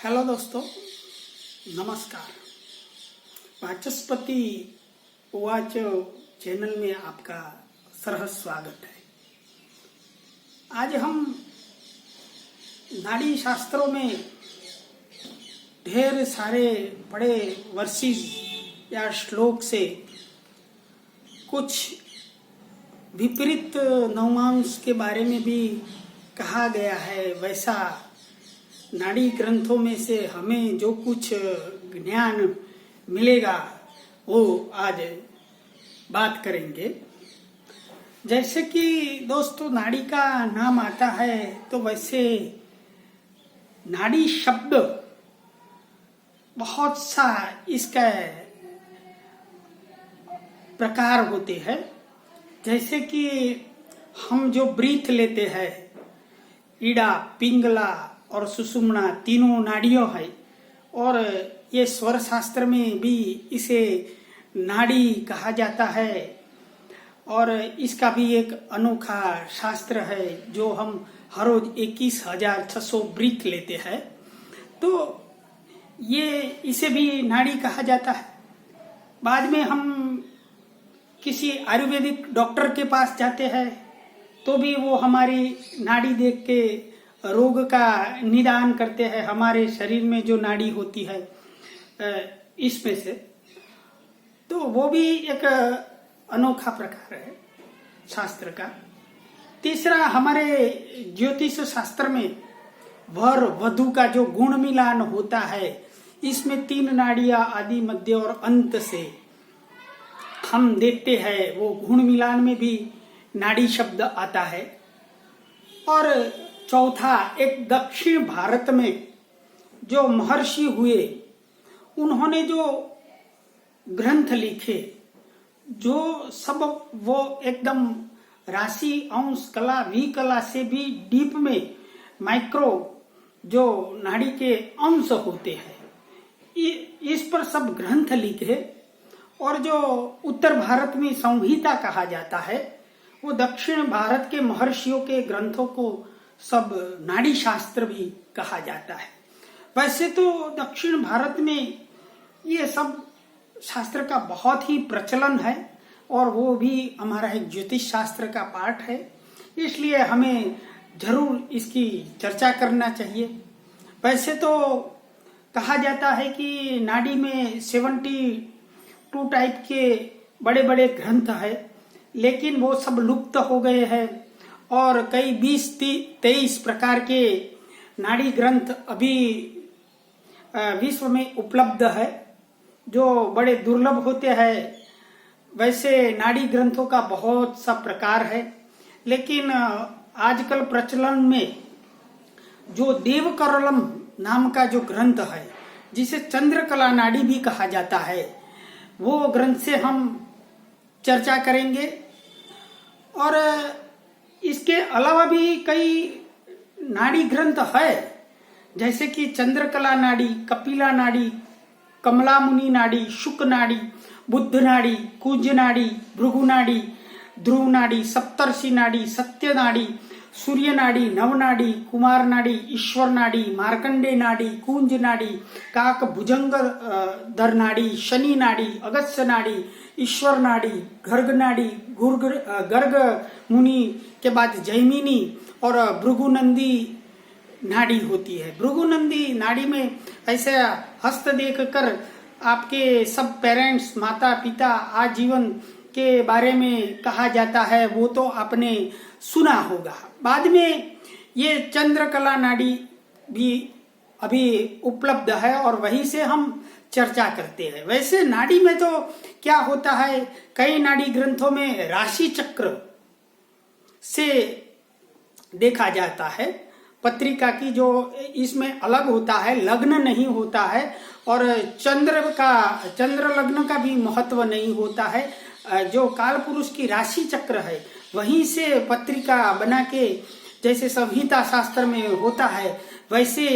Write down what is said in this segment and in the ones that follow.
Hello दोस्तों, नमस्कार। वाचस्पति उवाच चैनल में आपका सहर्ष स्वागत है। आज हम नाड़ी शास्त्रों में ढेर सारे बड़े वर्सेस या श्लोक से कुछ विपरीत नवमांस के बारे में भी कहा गया है। वैसा नाड़ी ग्रंथों में से हमें जो कुछ ज्ञान मिलेगा वो आज बात करेंगे। जैसे कि दोस्तों नाड़ी का नाम आता है तो वैसे नाड़ी शब्द बहुत सा इसका प्रकार होते हैं। जैसे कि हम जो ब्रीथ लेते हैं, ईड़ा, पिंगला और सुषुम्ना तीनों नाड़ियों है, और ये स्वर शास्त्र में भी इसे नाड़ी कहा जाता है। और इसका भी एक अनोखा शास्त्र है जो हम हर रोज 21,600 ब्रीथ लेते हैं, तो ये इसे भी नाड़ी कहा जाता है। बाद में हम किसी आयुर्वेदिक डॉक्टर के पास जाते हैं तो भी वो हमारी नाड़ी देख के रोग का निदान करते हैं। हमारे शरीर में जो नाड़ी होती है इसमें से, तो वो भी एक अनोखा प्रकार है शास्त्र का। तीसरा, हमारे ज्योतिष शास्त्र में वर वधु का जो गुण मिलान होता है, इसमें 3 नाड़ियां आदि, मध्य और अंत से हम देखते हैं। वो गुण मिलान में भी नाड़ी शब्द आता है। और चौथा, एक दक्षिण भारत में जो महर्षि हुए, उन्होंने जो ग्रंथ लिखे, जो सब वो एकदम राशि, अंश, कला, विकला से भी डीप में माइक्रो जो नाड़ी के अंश होते हैं, इस पर सब ग्रंथ लिखे। और जो उत्तर भारत में संहिता कहा जाता है, वो दक्षिण भारत के महर्षियों के ग्रंथों को सब नाड़ी शास्त्र भी कहा जाता है। वैसे तो दक्षिण भारत में ये सब शास्त्र का बहुत ही प्रचलन है, और वो भी हमारा एक ज्योतिष शास्त्र का पार्ट है, इसलिए हमें जरूर इसकी चर्चा करना चाहिए। वैसे तो कहा जाता है कि नाड़ी में 72 टाइप के बड़े बड़े ग्रंथ है, लेकिन वो सब लुप्त हो गए हैं, और कई 20-23 प्रकार के नाड़ी ग्रंथ अभी विश्व में उपलब्ध है, जो बड़े दुर्लभ होते हैं। वैसे नाड़ी ग्रंथों का बहुत सा प्रकार है, लेकिन आजकल प्रचलन में जो देवकरलम नाम का जो ग्रंथ है, जिसे चंद्रकला नाड़ी भी कहा जाता है, वो ग्रंथ से हम चर्चा करेंगे। और इसके अलावा भी कई नाड़ी ग्रंथ है, जैसे कि चंद्रकला नाड़ी, कपिला नाड़ी, कमला मुनि नाड़ी, शुक नाड़ी, बुद्ध नाड़ी, कुंज नाड़ी, भृगु नाड़ी, ध्रुव नाड़ी, सप्तर्षि नाड़ी, सत्य नाड़ी, सूर्य नाड़ी, नव नाड़ी, कुमार नाड़ी, ईश्वर नाड़ी, मार्कंडे नाड़ी, कुंज नाड़ी, काक भुजंग धर नाड़ी, शनि नाड़ी, अगस्त्य नाड़ी, ईश्वर नाड़ी, गर्ग नाड़ी, गर्ग मुनि के बाद जैमिनी और भृगुनंदी नाड़ी होती है। भृगुनंदी नाड़ी में ऐसे हस्त देख कर आपके सब पेरेंट्स, माता पिता, आजीवन के बारे में कहा जाता है, वो तो आपने सुना होगा। बाद में ये चंद्रकला नाड़ी भी अभी उपलब्ध है, और वहीं से हम चर्चा करते हैं। वैसे नाड़ी में तो क्या होता है, कई नाड़ी ग्रंथों में राशि चक्र से देखा जाता है। पत्रिका की जो इसमें अलग होता है, लग्न नहीं होता है, और चंद्र लग्न का भी महत्व नहीं होता है। जो काल पुरुष की राशि चक्र है, वहीं से पत्रिका बना के, जैसे संहिता शास्त्र में होता है, वैसे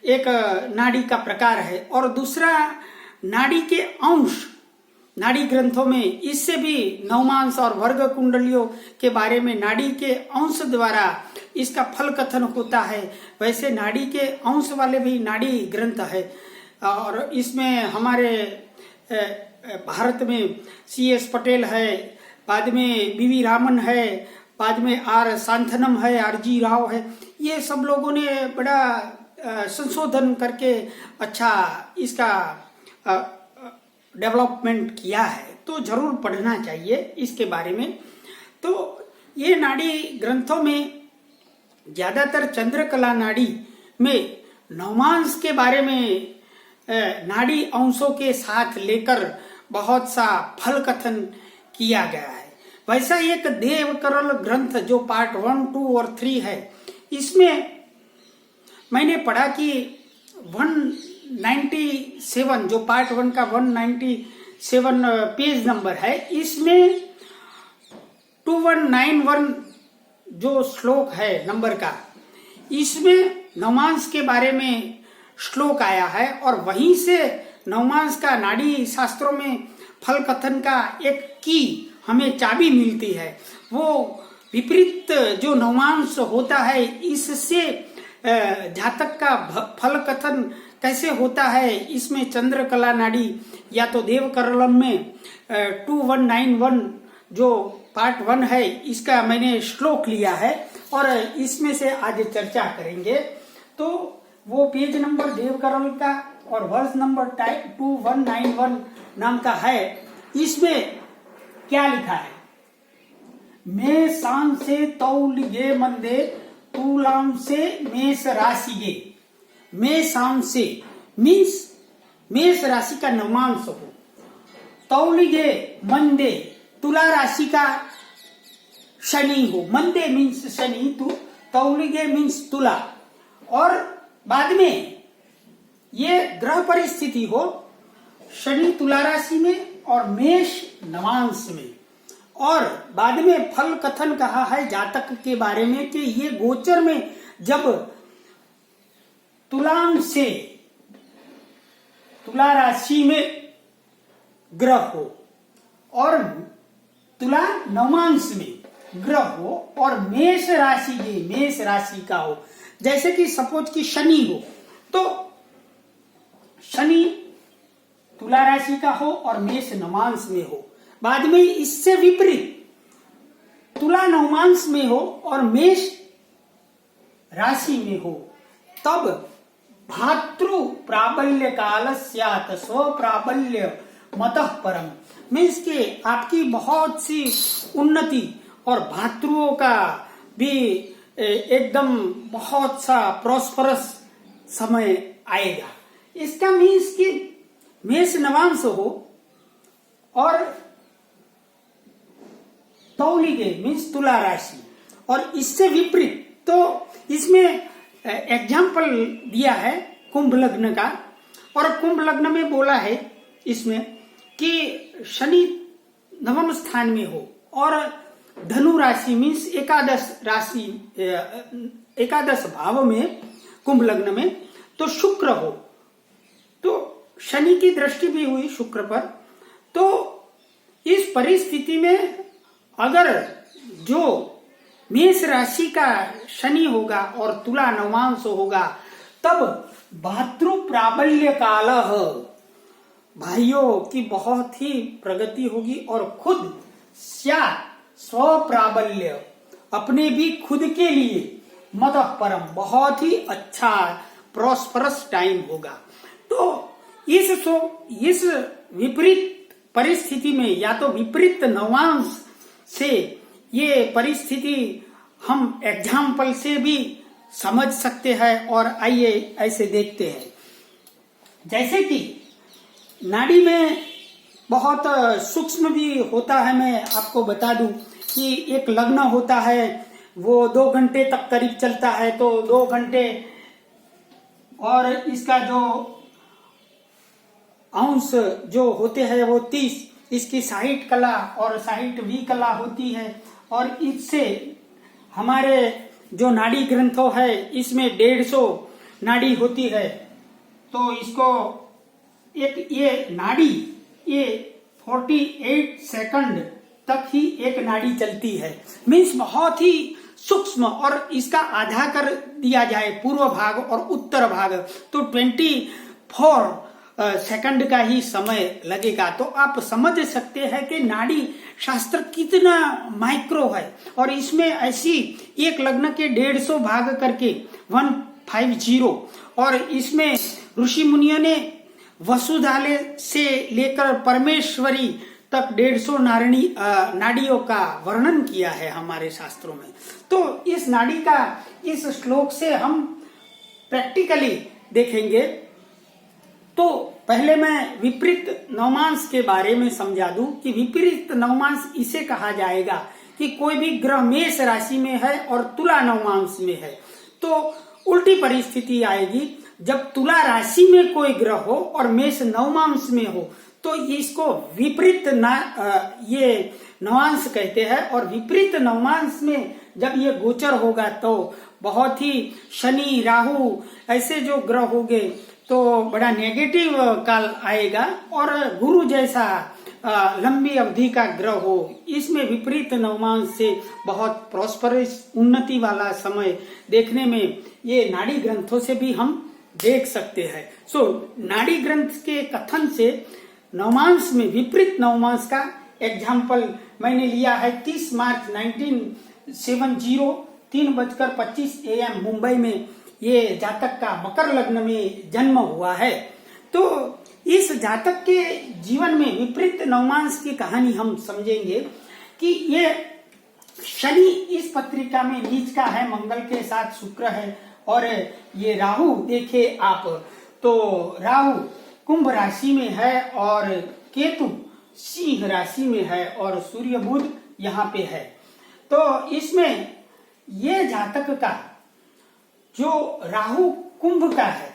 एक नाड़ी का प्रकार है। और दूसरा, नाड़ी के अंश नाड़ी ग्रंथों में इससे भी नवमांस और वर्ग कुंडलियों के बारे में नाड़ी के अंश द्वारा इसका फल कथन होता है। वैसे नाड़ी के अंश वाले भी नाड़ी ग्रंथ है और इसमें हमारे भारत में CS पटेल है, बाद में BV रामन है, बाद में R शांतनम है, RG राव है। ये सब लोगों ने बड़ा संशोधन करके अच्छा इसका डेवलपमेंट किया है, तो जरूर पढ़ना चाहिए इसके बारे में। तो ये नाड़ी ग्रंथों में ज्यादातर चंद्रकला नाड़ी में नवमांस के बारे में नाड़ी अंशों के साथ लेकर बहुत सा फल कथन किया गया है। वैसा एक देवकरल ग्रंथ जो पार्ट 1, 2 और 3 है, इसमें मैंने पढ़ा कि 197 जो पार्ट 1 का 197 पेज नंबर है, इसमें 2191 जो श्लोक है नंबर का, इसमें नवमांस के बारे में श्लोक आया है और वहीं से नवमांस का नाड़ी शास्त्रों में फल कथन का एक की हमें चाबी मिलती है। वो विपरीत जो नवमांस होता है, इससे जातक का फल कथन कैसे होता है, इसमें चंद्रकला नाड़ी या तो देवकरलम में 2191 जो पार्ट 1 है, इसका मैंने श्लोक लिया है और इसमें से आज चर्चा करेंगे। तो वो पेज नंबर देवकरल का और वर्ष नंबर 2191 नाम का है। इसमें क्या लिखा है? मैं शान से तौलिगे मंदे तुलाम से मेष राशि गे। मैं शाम से मीन्स मेष राशि का नवमांश हो, तौलिगे मंदे तुला राशि का शनि हो। मंदे मीन्स शनि, तौलिगे मीन्स तुला, और बाद में ये ग्रह परिस्थिति हो शनि तुला राशि में और मेष नवांश में। और बाद में फल कथन कहा है जातक के बारे में कि ये गोचर में जब तुलाम से तुला राशि में ग्रह हो और तुला नवांश में ग्रह हो और मेष राशि के मेष राशि का हो, जैसे कि सपोज कि शनि हो तो शनि तुला राशि का हो और मेष नवांश में हो। बाद में इससे विपरीत तुला नवमांश में हो और मेष राशि में हो, तब भातृ प्राबल्य काल स्यात् स्व प्राबल्य मतः परम। मीन्स के आपकी बहुत सी उन्नति और भातृओं का भी एकदम बहुत सा प्रॉस्परस समय आएगा। इसका मीन्स कि मेष नवांश हो और तौलिगे मीन्स तुला राशि, और इससे विपरीत तो इसमें एग्जाम्पल दिया है कुंभ लग्न का, और कुंभ लग्न में बोला है इसमें कि शनि नवम स्थान में हो और धनु राशि मीन्स एकादश भाव में कुंभ लग्न में तो शुक्र हो, तो शनि की दृष्टि भी हुई शुक्र पर। तो इस परिस्थिति में अगर जो मेष राशि का शनि होगा और तुला नवांश होगा, तब भातृ प्राबल्य काल भाइयों की बहुत ही प्रगति होगी और खुद स्व प्राबल्य अपने भी खुद के लिए मतः परम बहुत ही अच्छा प्रॉस्परस टाइम होगा। तो इस विपरीत परिस्थिति में या तो विपरीत नवांश से ये परिस्थिति हम एग्जाम्पल से भी समझ सकते हैं, और आइए ऐसे देखते हैं। जैसे कि नाड़ी में बहुत सूक्ष्म भी होता है, मैं आपको बता दूं कि एक लग्न होता है वो 2 घंटे तक करीब चलता है, तो 2 घंटे और इसका जो अंश जो होते हैं वो 30, इसकी 60 कला और 60 भी कला होती है, और इससे हमारे जो नाड़ी ग्रंथों है इसमें 150 नाड़ी होती है। तो इसको एक ये नाड़ी ये 48 सेकंड तक ही एक नाड़ी चलती है। मीन्स बहुत ही सूक्ष्म, और इसका आधा कर दिया जाए पूर्व भाग और उत्तर भाग तो 24 सेकंड का ही समय लगेगा। तो आप समझ सकते हैं कि नाड़ी शास्त्र कितना माइक्रो है, और इसमें ऐसी एक लग्न के 150 भाग करके 150, और इसमें ऋषि मुनियों ने वसुधाले से लेकर परमेश्वरी तक 150 नाड़ियों का वर्णन किया है हमारे शास्त्रों में। तो इस नाड़ी का इस श्लोक से हम प्रैक्टिकली देखेंगे। तो पहले मैं विपरीत नवमांस के बारे में समझा दूं कि विपरीत नवमांस इसे कहा जाएगा कि कोई भी ग्रह मेष राशि में है और तुला नवमांस में है, तो उल्टी परिस्थिति आएगी। जब तुला राशि में कोई ग्रह हो और मेष नवमांस में हो तो इसको विपरीत ये नवांश कहते हैं। और विपरीत नवमांस में जब ये गोचर होगा तो बहुत ही शनि राहु ऐसे जो ग्रह होंगे तो बड़ा नेगेटिव काल आएगा, और गुरु जैसा लंबी अवधि का ग्रह हो, इसमें विपरीत नवमांस से बहुत प्रॉस्परस उन्नति वाला समय देखने में ये नाड़ी ग्रंथों से भी हम देख सकते हैं। सो नाड़ी ग्रंथ के कथन से नवमांस में विपरीत नवमांस का एग्जाम्पल मैंने लिया है 30 मार्च 1970 3:25 AM मुंबई में ये जातक का मकर लग्न में जन्म हुआ है। तो इस जातक के जीवन में विपरीत नवमांस की कहानी हम समझेंगे कि ये शनि इस पत्रिका में नीच का है, मंगल के साथ शुक्र है, और ये राहु देखे आप तो राहु कुंभ राशि में है और केतु सिंह राशि में है और सूर्य बुध यहाँ पे है। तो इसमें ये जातक का जो राहु कुंभ का है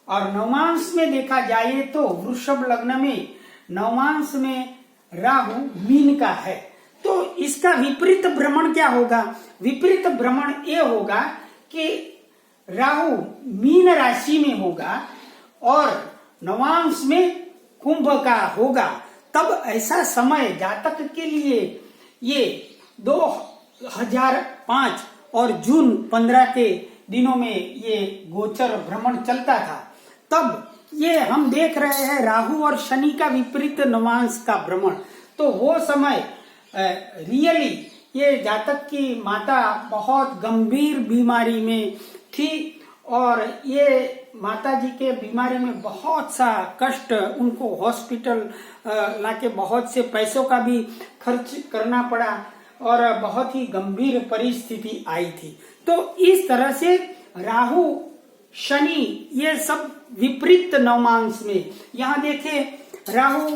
और नवमांश में देखा जाए तो वृषभ लग्न में नवमांश में राहु मीन का है। तो इसका विपरीत भ्रमण क्या होगा? विपरीत भ्रमण ये होगा कि राहु मीन राशि में होगा और नवांश में कुंभ का होगा। तब ऐसा समय जातक के लिए ये 2005 और जून 15 के दिनों में ये गोचर भ्रमण चलता था। तब ये हम देख रहे हैं राहु और शनि का विपरीत नवांश का भ्रमण। तो वो समय रियली ये जातक की माता बहुत गंभीर बीमारी में थी और ये माता जी के बीमारी में बहुत सा कष्ट, उनको हॉस्पिटल लाके बहुत से पैसों का भी खर्च करना पड़ा और बहुत ही गंभीर परिस्थिति आई थी। तो इस तरह से राहु शनि ये सब विपरीत नवमांश में, यहाँ देखे राहु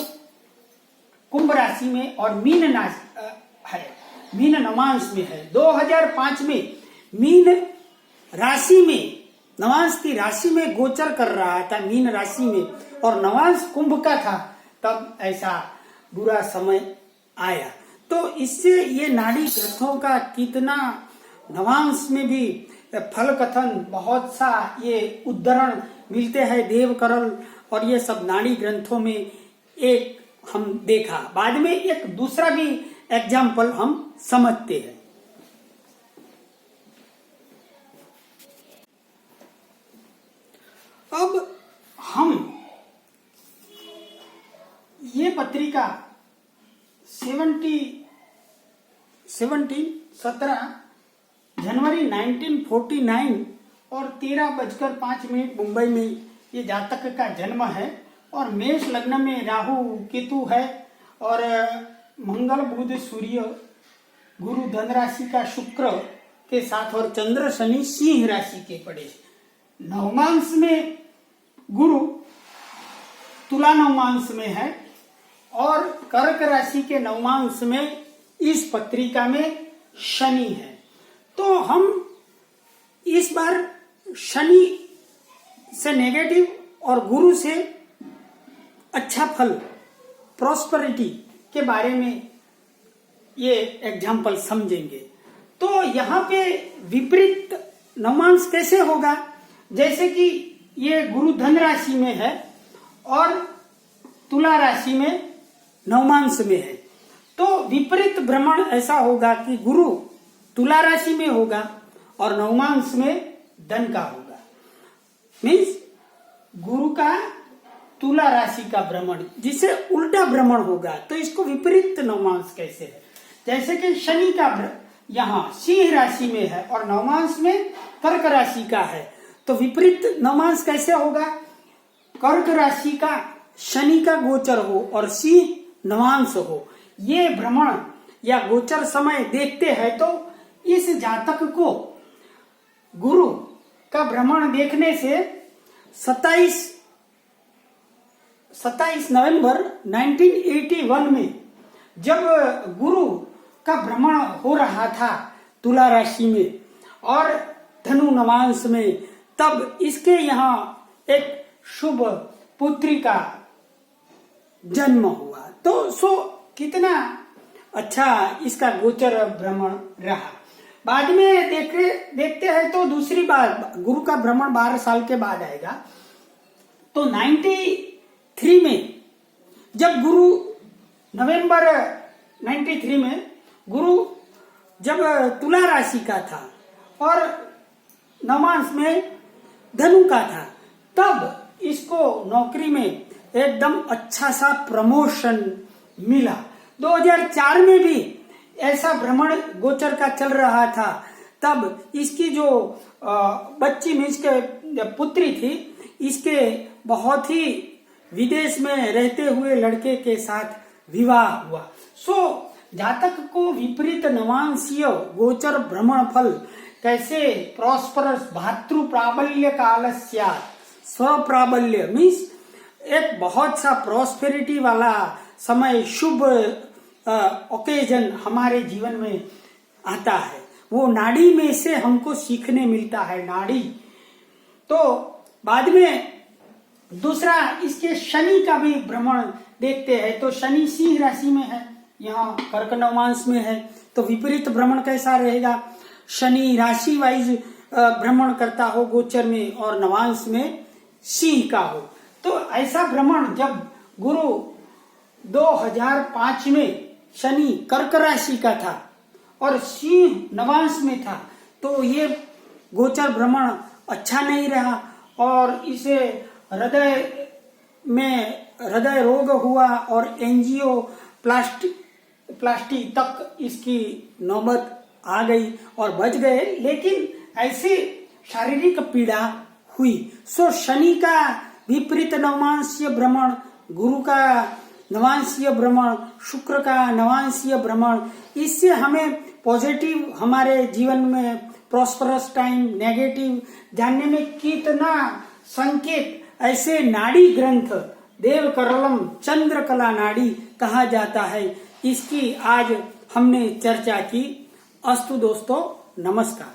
कुंभ राशि में और मीन नवांश में है। 2005 में मीन राशि में नवांश की राशि में गोचर कर रहा था, मीन राशि में, और नवांश कुंभ का था। तब ऐसा बुरा समय आया। तो इससे ये नाड़ी ग्रंथों का कितना नवांश में भी फल कथन बहुत सा ये उद्धरण मिलते हैं देवकरल और ये सब नाड़ी ग्रंथों में एक हम देखा। बाद में एक दूसरा भी एग्जाम्पल हम समझते हैं। अब हम ये पत्रिका 17 जनवरी 1949 और 13:05 मुंबई में ये जातक का जन्म है और मेष लग्न में राहु केतु है और मंगल बुध सूर्य गुरु धन राशि का शुक्र के साथ और चंद्र शनि सिंह राशि के पड़े। नवमांश में गुरु तुला नवमांश में है और कर्क राशि के नवमांश में इस पत्रिका में शनि है। तो हम इस बार शनि से नेगेटिव और गुरु से अच्छा फल प्रॉस्पेरिटी के बारे में ये एग्जाम्पल समझेंगे। तो यहाँ पे विपरीत नवमांश कैसे होगा? जैसे कि ये गुरु धन राशि में है और तुला राशि में नवमांश में है। तो विपरीत भ्रमण ऐसा होगा कि गुरु तुला राशि में होगा और नवमांश में धन का होगा। मीन्स गुरु का तुला राशि का भ्रमण, जिसे उल्टा भ्रमण होगा तो इसको विपरीत नवमांश कैसे है। जैसे कि शनि का यहाँ सिंह राशि में है और नवमांश में कर्क राशि का है, तो विपरीत नवमांश कैसे होगा। कर्क राशि का शनि का गोचर हो और सिंह नवांश हो, ये भ्रमण या गोचर समय देखते हैं तो इस जातक को गुरु का भ्रमण देखने से 27 नवंबर 1981 में जब गुरु का भ्रमण हो रहा था तुला राशि में और धनु नवांश में, तब इसके यहाँ एक शुभ पुत्री का जन्म हुआ। तो कितना अच्छा इसका गोचर भ्रमण रहा। बाद में देखते हैं तो दूसरी बार गुरु का भ्रमण 12 साल के बाद आएगा। तो 93 में जब गुरु नवंबर 93 में गुरु जब तुला राशि का था और नवमांश में धनु का था, तब इसको नौकरी में एकदम अच्छा सा प्रमोशन मिला। 2004 में भी ऐसा भ्रमण गोचर का चल रहा था, तब इसकी जो बच्ची में इसके पुत्री थी, इसके बहुत ही विदेश में रहते हुए लड़के के साथ विवाह हुआ। जातक को विपरीत नवांशीय गोचर भ्रमण फल कैसे प्रॉस्परस भातृ प्राबल्य कालस्य स्वप्राबल्य मीन्स एक बहुत सा प्रॉस्पेरिटी वाला समय, शुभ ओकेजन हमारे जीवन में आता है। वो नाड़ी में से हमको सीखने मिलता है, नाड़ी। तो बाद में दूसरा इसके शनि का भी भ्रमण देखते हैं। तो शनि सिंह राशि में है, यहाँ कर्क नवमांश में है, तो विपरीत भ्रमण कैसा रहेगा। शनि राशि वाइज भ्रमण करता हो गोचर में और नवांश में सिंह का हो, तो ऐसा भ्रमण जब गुरु 2005 में शनि कर्क राशि का था और सिंह नवांश में था, तो ये गोचर भ्रमण अच्छा नहीं रहा और इसे हृदय रोग हुआ और एंजियोप्लास्टी तक इसकी नौबत आ गई और बच गए, लेकिन ऐसी शारीरिक पीड़ा हुई। शनि का विपरीत नवमांशीय भ्रमण, गुरु का नवांशीय भ्रमण, शुक्र का नवांशीय भ्रमण, इससे हमें पॉजिटिव हमारे जीवन में प्रॉस्परस टाइम, नेगेटिव जानने में कितना संकेत। ऐसे नाड़ी ग्रंथ देव करलम चंद्रकला नाड़ी कहा जाता है, इसकी आज हमने चर्चा की। अस्तु दोस्तों, नमस्कार।